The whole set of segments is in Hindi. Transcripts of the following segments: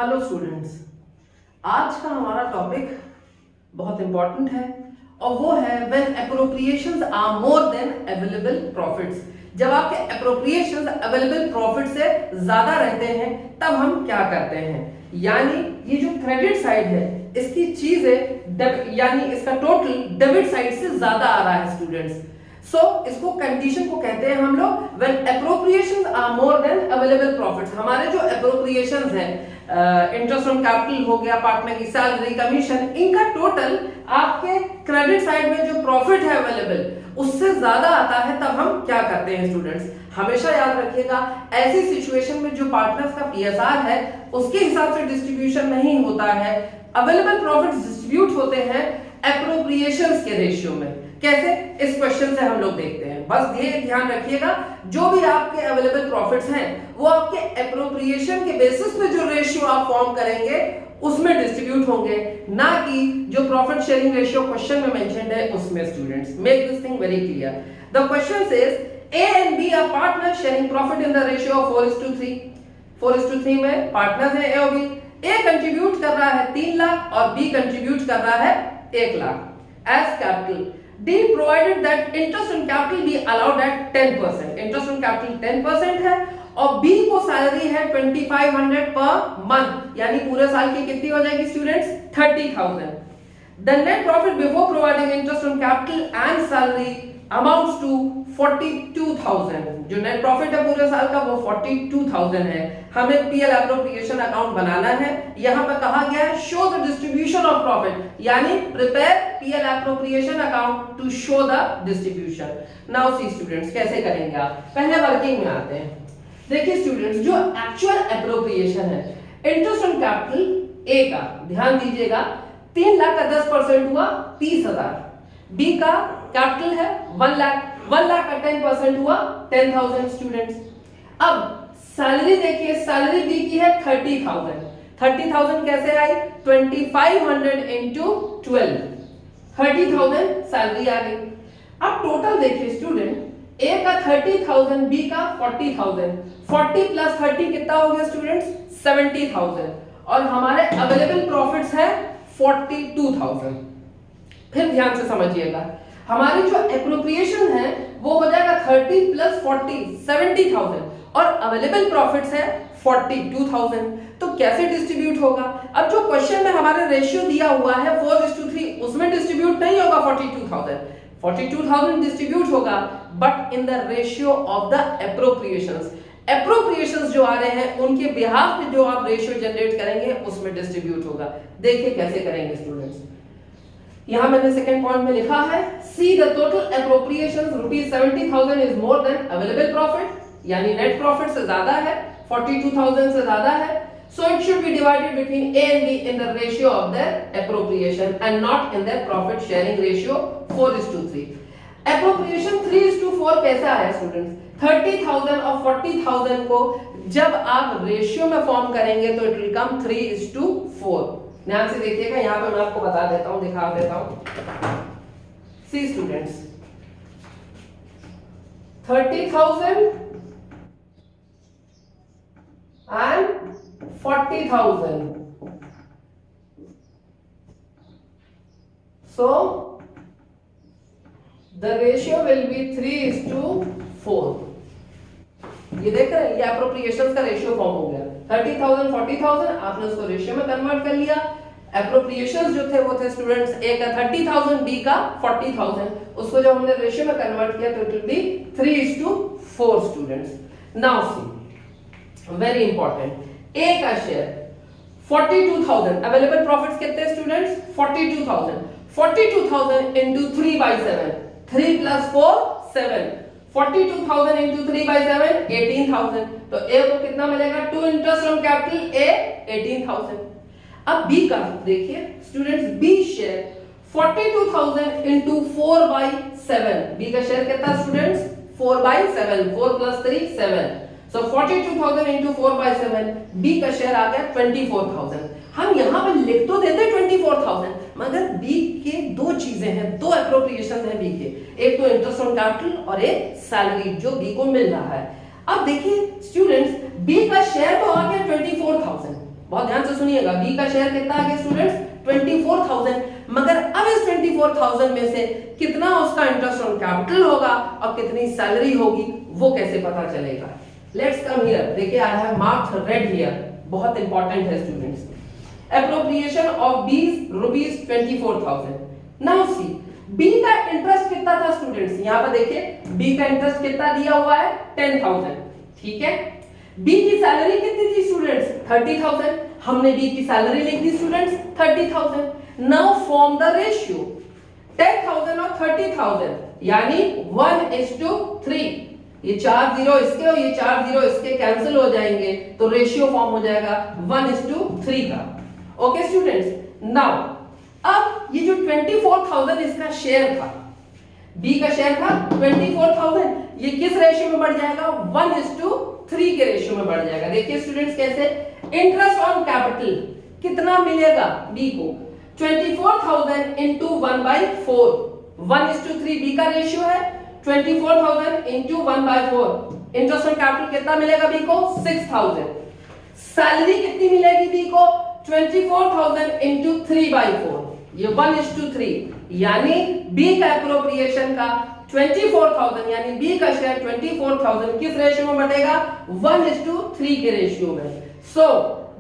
हेलो स्टूडेंट्स, आज का हमारा टॉपिक बहुत इंपॉर्टेंट है और वो है when appropriations are more than available profits. जब आपके एप्रोप्रिएशंस अवेलेबल प्रॉफिट से ज्यादा रहते हैं तब हम क्या करते हैं। यानी ये जो क्रेडिट साइड है इसकी चीजें यानी इसका टोटल डेबिट साइड से ज्यादा आ रहा है स्टूडेंट्स। इसको कंडीशन को कहते हैं हम लोग when appropriations are more than available profits. हमारे जो एप्रोप्रिएशंस हैं, इंटरेस्ट ऑन कैपिटल हो गया, पार्टनर की सैलरी, कमीशन, इनका टोटल आपके क्रेडिट साइड में जो प्रॉफिट है अवेलेबल उससे ज्यादा आता है, तब हम क्या करते हैं स्टूडेंट्स। हमेशा याद रखिएगा, ऐसी सिचुएशन में जो पार्टनर्स का पीएसआर है उसके हिसाब से डिस्ट्रीब्यूशन नहीं होता है, अवेलेबल प्रॉफिट्स डिस्ट्रीब्यूट होते हैं एप्रोप्रिएशंस के रेशियो में। कैसे, इस क्वेश्चन से हम लोग देखते हैं। बस ये ध्यान रखिएगा, जो भी आपके अवेलेबल प्रॉफिट्स हैं वो आपके एप्रोप्रिएशन के बेसिस पे जो रेशियो आप फॉर्म करेंगे उसमें डिस्ट्रीब्यूट होंगे, ना कि जो प्रॉफिट शेयरिंग रेशियो क्वेश्चन में मेंशन्ड है उसमें। Students, make this thing very clear. The question says A and B are partners sharing profit in the ratio of 4:3. 4:3 में पार्टनर्स हैं A और B। A कंट्रीब्यूट कर रहा है 3 लाख और B कंट्रीब्यूट कर रहा है 1 lakh as capital. D provided that interest on capital be allowed at 10%. Interest on capital 10% है और B को सैलरी है 2500 पर मंथ, यानी पूरे साल की कितनी हो जाएगी students, 30,000। The net profit before providing interest on capital and salary amounts to 42,000। जो नेट प्रॉफिट है पूरे साल का वो 42,000 है। हमें पीएल एप्रोप्रिएशन अकाउंट बनाना है। यहाँ पर कहा गया है show the distribution of profit, यानी prepare PL appropriation account to show the distribution. Now see students, कैसे करेंगे आप, पहले वर्किंग में आते हैं। देखिए स्टूडेंट्स, जो एक्चुअल एप्रोप्रिएशन है इंटरेस्ट ऑन कैपिटल ए का, ध्यान दीजिएगा, 3 लाख का 10% हुआ 30,000। बी का कैपिटल है 1 लाख, 1 लाख का 10% हुआ 10,000 स्टूडेंट्स। अब सैलरी देखिए, सैलरी बी की है 30,000। 30,000 कैसे आई, 2500 इंटू 12, 30,000 सैलरी आ गई। अब टोटल देखिए स्टूडेंट, ए का 30,000, बी का 40,000, 40 प्लस 30 कितना हो गया स्टूडेंट्स, 70,000। और हमारे अवेलेबल प्रॉफिट्स है 42,000। फिर ध्यान से समझिएगा, हमारी जो एप्रोप्रिएशन है वो हो जाएगा 30 प्लस 40, 70,000 और अवेलेबल प्रॉफिट्स है 42,000। तो कैसे डिस्ट्रीब्यूट होगा। अब जो क्वेश्चन में हमारा रेशियो दिया हुआ है 4:3, उसमें डिस्ट्रीब्यूट नहीं होगा 42,000। 42,000 डिस्ट्रीब्यूट होगा but in the ratio of the appropriations. Appropriations जो आ रहे हैं उनके बिहाफ पे जो आप रेशियो जनरेट करेंगे उसमें डिस्ट्रीब्यूट होगा। देखिए कैसे करेंगे स्टूडेंट्स। यहां मैंने सेकंड पॉइंट में लिखा है see the total appropriations ₹70,000 is more than available profit, यानी नेट प्रॉफिट से ज्यादा है, 42,000 से ज्यादा है। So it should be divided between A and B in the ratio of their appropriation and not in their profit sharing ratio 4:3. Appropriation 3:4 कैसे आया स्टूडेंट्स, 30,000 और 40,000 को जब आप रेशियो में फॉर्म करेंगे तो इट विल कम 3:4। ध्यान से देखिएगा, यहां पे मैं आपको बता देता हूं, दिखा देता हूं। सी students, 30,000 and 40,000. So the ratio will be 3:4. ये देख रहे हैं, ये एप्रोप्रिएशंस का रेशियो फॉर्म हो गया। 30,000 40,000 आपने उसको रेशियो में कन्वर्ट कर लिया। एप्रोप्रिएशंस जो थे वो थे स्टूडेंट्स, ए का 30,000, बी का 40,000, उसको जब हमने रेशियो में कन्वर्ट किया तो it will be 3:4 students. Now see, very important, A का शेयर 42,000, अवेलेबल प्रॉफिट्स कितने स्टूडेंट्स, 42,000, 42,000 into 3/7, 3 plus 4 7, 42,000 into 3/7 18,000। तो ए को कितना मिलेगा, to interest on capital A 18,000। अब बी का देखिए students, B share 42,000 into 4/7, B का शेयर कितना students, 4/7, 4 plus 3 7। So 42,000 into 4/7, B का शेयर आ गया 24,000। हम यहाँ पे लिख तो देते 24,000, मगर B के दो चीजें हैं, दो एप्रोप्रिएशन है B के, एक तो इंटरेस्ट ऑन कैपिटल और एक सैलरी जो B को मिल रहा है। अब देखिए स्टूडेंट्स, B का शेयर तो आ गया 24,000, बहुत ध्यान से सुनिएगा, बी का शेयर कितना आ गया स्टूडेंट्स 24,000, मगर अब इस 24,000 में से कितना उसका इंटरेस्ट ऑन कैपिटल होगा और कितनी सैलरी होगी वो कैसे पता चलेगा। लेट्स कम हियर, देखिए I have marked red here, बहुत इंपॉर्टेंट है स्टूडेंट्स। एप्रोप्रिएशन ऑफ बीस रुपीज 24,000। नाउ सी बी का इंटरेस्ट कितना था स्टूडेंट्स, यहां पर देखिए बी का इंटरेस्ट कितना दिया हुआ है 10,000, ठीक है। बी की सैलरी कितनी थी स्टूडेंट्स 30,000, हमने बी की सैलरी लिख the students 30,000। Now form the ratio 10,000 और 30,000 यानी 1:3, ये 4 जीरो इसके और ये 4 जीरो इसके कैंसिल हो जाएंगे तो रेशियो फॉर्म हो जाएगा 1:3 का। ओके स्टूडेंट्स, नाउ अब ये जो 24,000 इसका शेयर था, बी का शेयर था 24,000, ये किस रेशियो में बढ़ जाएगा 1:3 के रेशियो में बढ़ जाएगा। देखिए स्टूडेंट्स कैसे, इंटरेस्ट ऑन कैपिटल कितना मिलेगा बी को 24,000 इंटू 1/4, 1:3 बी का रेशियो है, 24,000 इंटू 1/4 इंटरेस्ट ऑन कैपिटल कितना मिलेगा बी को 6,000। सैलरी कितनी मिलेगी बी को 24,000 इंटू 3/4, ये 1:3, यानी बी का एप्रोप्रिएशन का 24,000 यानी बी का शेयर 24,000 किस रेशियो में बढ़ेगा 1:3 के रेशियो में। सो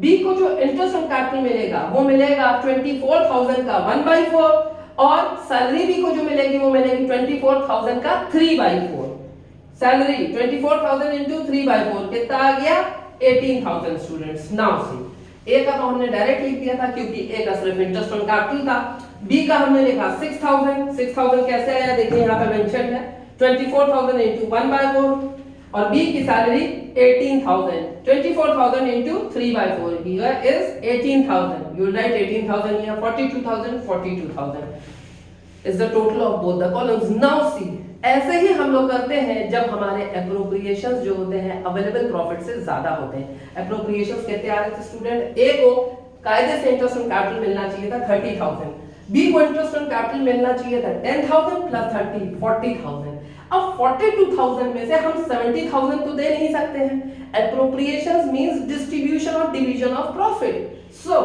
बी को जो इंटरेस्ट ऑन कैपिटल मिलेगा वो मिलेगा 24,000 का 1/4 और सैलरी बी को जो मिलेगी वो मिलेगी 24,000 का 3/4। सैलरी 24,000 इंटू 3/4 कितना आ गया 18,000 स्टूडेंट्स। नाउ सी ए का तो हमने डायरेक्ट लिख दिया था क्योंकि ए का सिर्फ इंटरेस्ट ऑन कैपिटल था, बी का हमने लिखा 6,000 कैसे आया देखिए यहाँ पे मेंशन है 24,000 इंटू 1/4 और बी की salary 18,000, 24,000 into 3/4 here is 18,000, you write 18,000 here, 42,000 is the total of both the columns. Now see ऐसे ही हम लोग करते हैं जब हमारे एप्रोप्रिएशंस जो होते हैं अवेलेबल प्रॉफिट से ज्यादा होते हैं। एप्रोप्रिएशंस कहते आ रहे थे स्टूडेंट, ए को कायदे से इंटरेस्ट ऑन कैपिटल मिलना चाहिए था 30,000, बी को इंटरेस्ट ऑन कैपिटल मिलना चाहिए था 10,000 प्लस 30 40,000। अब 42,000 में से हम 70,000 तो दे नहीं सकते हैं। एप्रोप्रिएशंस मींस डिस्ट्रीब्यूशन और division of profit. So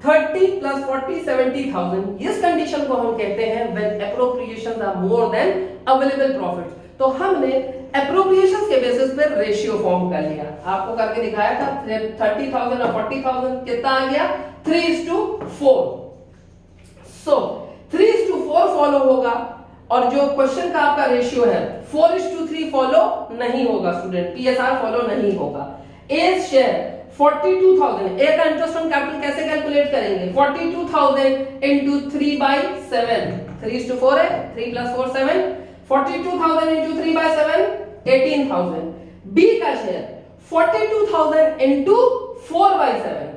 30 plus 40 70,000, इस कंडीशन को हम कहते हैं when appropriations are more than available profit. तो हमने एप्रोप्रिएशंस के बेसिस पे रेशियो फॉर्म कर लिया, आपको करके दिखाया था 30,000 और 40,000 कितना आ गया 3:4। सो 3:4 फॉलो होगा और जो क्वेश्चन का आपका रेशियो है 4:3 फॉलो नहीं होगा स्टूडेंट, पीएसआर फॉलो नहीं होगा। ए शेयर 42,000, ए का इंटरेस्ट ऑन कैपिटल कैसे कैलकुलेट करेंगे 42,000 इंटू 3/7, 3:4 है, 3 + 4 7, 42,000 इंटू 3/7 18,000। बी का शेयर 42,000 इंटू 4/7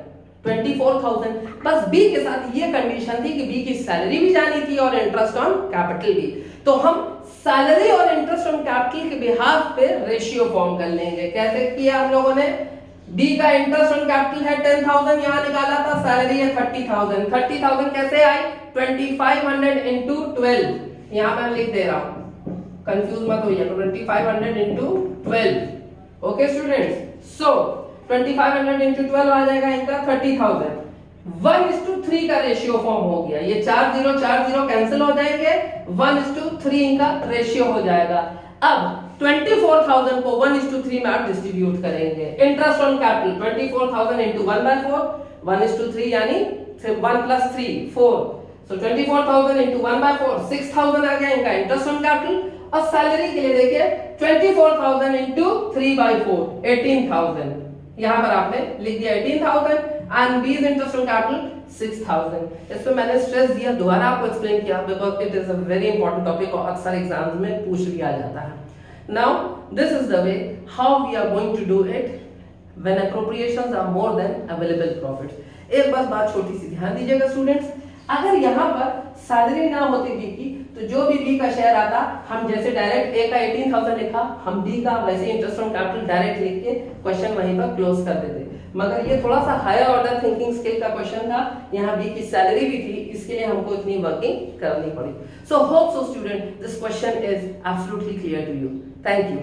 24,000। बस बी के साथ ये कंडीशन थी कि बी की सैलरी भी जानी थी और इंटरेस्ट ऑन कैपिटल भी, तो हम सैलरी और इंटरेस्ट ऑन कैपिटल के बिहाफ पे रेशियो फॉर्म कर लेंगे। कैसे किया आप लोगों ने, बी का इंटरेस्ट ऑन कैपिटल है 10,000, यहां निकाला था, सैलरी है 30,000, 30,000 कैसे आई 2500 इंटू 12, यहां मैं लिख दे रहा हूं कंफ्यूज मत होइए, 2500 इंटू 12। ओके स्टूडेंट्स, सो 2500 इंटू 12 आ जाएगा इनका 30,000। 1:3 का रेशियो फॉर्म हो गया, ये 4 0 कैंसिल हो जाएंगे, 1:3 इनका रेशियो हो जाएगा। अब 24,000 को 1:3 में आप डिस्ट्रीब्यूट करेंगे। इंटरेस्ट ऑन कैपिटल 24,000 इंटू 1/4, 1:3 यानी 1 + 3 4, सो 24,000 इंटू 1/4 6,000 आ गया इनका इंटरेस्ट ऑन कैपिटल। और सैलरी के लिए देखिए 24,000 इंटू 3/4 18,000, यहां पर आपने लिख दिया 18,000 एंड बीज इंटरेस्ट ऑन कैपिटल 6,000। इस पे मैंने स्ट्रेस दिया, दोबारा आपको एक्सप्लेन किया because it is a very important topic और अक्सर एग्जाम्स में पूछ लिया जाता है। Now this is the way how we are going to do it when appropriations are more than available profits. एक बस बात छोटी सी ध्यान दीजिएगा स्टूडेंट्स, अगर यहाँ पर सैलरी ना होती बी की तो जो भी बी का शेयर आता हम जैसे डायरेक्ट ए का 18,000 लिखा, हम बी का वैसे इंटरेस्ट ऑन कैपिटल डायरेक्ट लिख के क्वेश्चन वहीं पर क्लोज कर देते। मगर ये थोड़ा सा हायर ऑर्डर थिंकिंग स्किल का क्वेश्चन था, यहाँ बी की सैलरी भी थी, इसके लिए हमको इतनी वर्किंग करनी पड़ी। So hope so student this question is absolutely clear to you. Thank you.